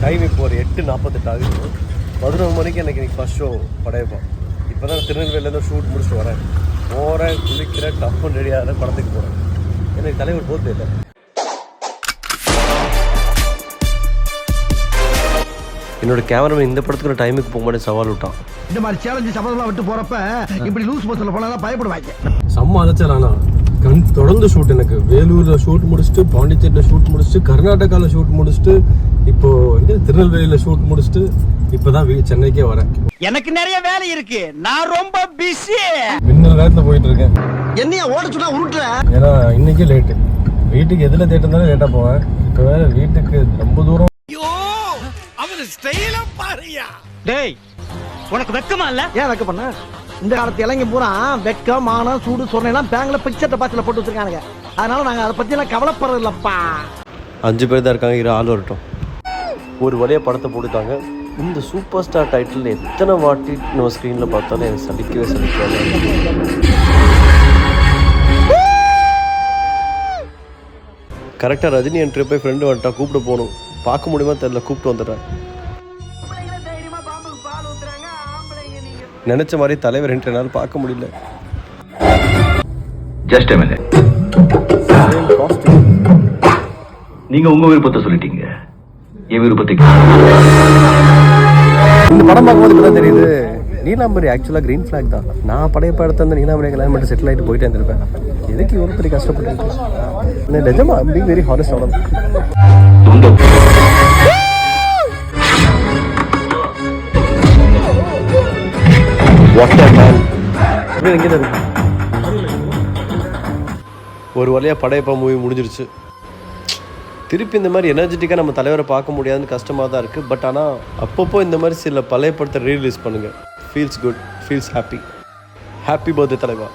Time இப்போ ஒரு 8:48 ஆகுது. 11 மணிக்கு எனக்கு ஃபர்ஸ்ட் ஷோ படையப்பா. இப்போ தான் திருநெல்வேலியிலேருந்து ஷூட் முடிச்சுட்டு வரேன். போகிறேன், குளிக்கிறேன், டப்புன்னு ரெடியாக படத்துக்கு போகிறேன். எனக்கு தலைவர் போகிறது இல்லை. என்னோட கேமராமேன் இந்த படத்துக்கு ஒரு டைமுக்கு போகும்போது சவால் விட்டான். இந்த மாதிரி சேலஞ்சு சபதம்லாம் விட்டு போகிறப்ப இப்படி லூஸ் பஸ்ஸில் போனால் பயப்படுவாங்க. செம்ம அலைச்சல். ஆனால் தொடர்ந்து ஷூட். எனக்கு வேலூரில் ஷூட் முடிச்சுட்டு, பாண்டிச்சேரியில் ஷூட் முடிச்சுட்டு, கர்நாடகாவில் ஷூட் முடிச்சுட்டு, இப்போ வந்து திருநெல்வேலியில் ஷூட் முடிச்சுட்டு, இப்போதான் சென்னைக்கே வரேன். எனக்கு நிறைய வேலை இருக்கு, நான் ரொம்ப பிஸி. மின்னல் நேரத்தில் போயிட்டு இருக்கேன். என்னையா ஓட சொன்னா உருட்டுற? ஏன்னா இன்னைக்கே லேட்டு. வீட்டுக்கு எதில் தேட்டு இருந்தாலும் லேட்டாக போவேன். இப்போ வேற வீட்டுக்கு ரொம்ப தூரம். அவரு ஸ்டைலா பாருயா. டேய், உனக்கு வெக்கமா இல்ல? ஏன் வெக்க பண்ண? இந்த காலத்து இளைஞ பூரா வெக்கம், மானம், சூடு சொன்னெல்லாம் பேங்க்ல பிக்சர் டெபாசிட்ல போட்டு வச்சிருக்கானுங்க. அதனால நாங்க அதை பத்தி எல்லாம் கவலைப்படுறது இல்லப்பா. 5 பேர் தான் இருக்காங்க. ஆள் வரட்டும். ஒரு வழியாக படத்தை போட்டுட்டாங்க. இந்த சூப்பர் ஸ்டார் டைட்டில் எத்தனை வாட்டி நம்ம ஸ்க்ரீனில் பார்த்தாலும் எனக்கு சலிக்காது. கரெக்டாக ரஜினி என்ட்ரி போய் ஃப்ரெண்டு வந்துட்டா, கூப்பிட்டு போகணும். பார்க்க முடியுமா தெரியல, கூப்பிட்டு வந்துடுறேன். நினைச்ச மாதிரி தலைவர் என்ட்ரினால பார்க்க முடியல. Just a minute. நீங்க உங்க விருப்பத்தை சொல்லிட்டீங்க, என் விருப்பத்தை. இந்த படம் பார்க்கும்போது இப்பதான் தெரியுது, நீலாம்பரி ஆக்சுவலாக கிரீன் ஃபிளாக் தான். நான் படையப்ப இடத்த வந்து நீலாம்பரி கல்யாணம் பண்ணிட்டு செட்டில் ஆகிட்டு போயிட்டே இருந்திருப்பேன். எதுக்கு இவ்வளோ பெரிய கஷ்டப்பட்டு நிஜமா பி வெரி ஹானஸ்ட் ஆனது. ஒரு வழியாக படையப்பா மூவி முடிஞ்சிருச்சு. திருப்பி இந்த மாதிரி எனர்ஜெட்டிக்காக நம்ம தலைவரை பார்க்க முடியாதுன்னு கஷ்டமாக தான் இருக்குது. பட் ஆனால் அப்பப்போ இந்த மாதிரி சில பழைய படத்தை ரீரிலீஸ் பண்ணுங்கள். Feels good, feels happy. Happy birthday தலைவா.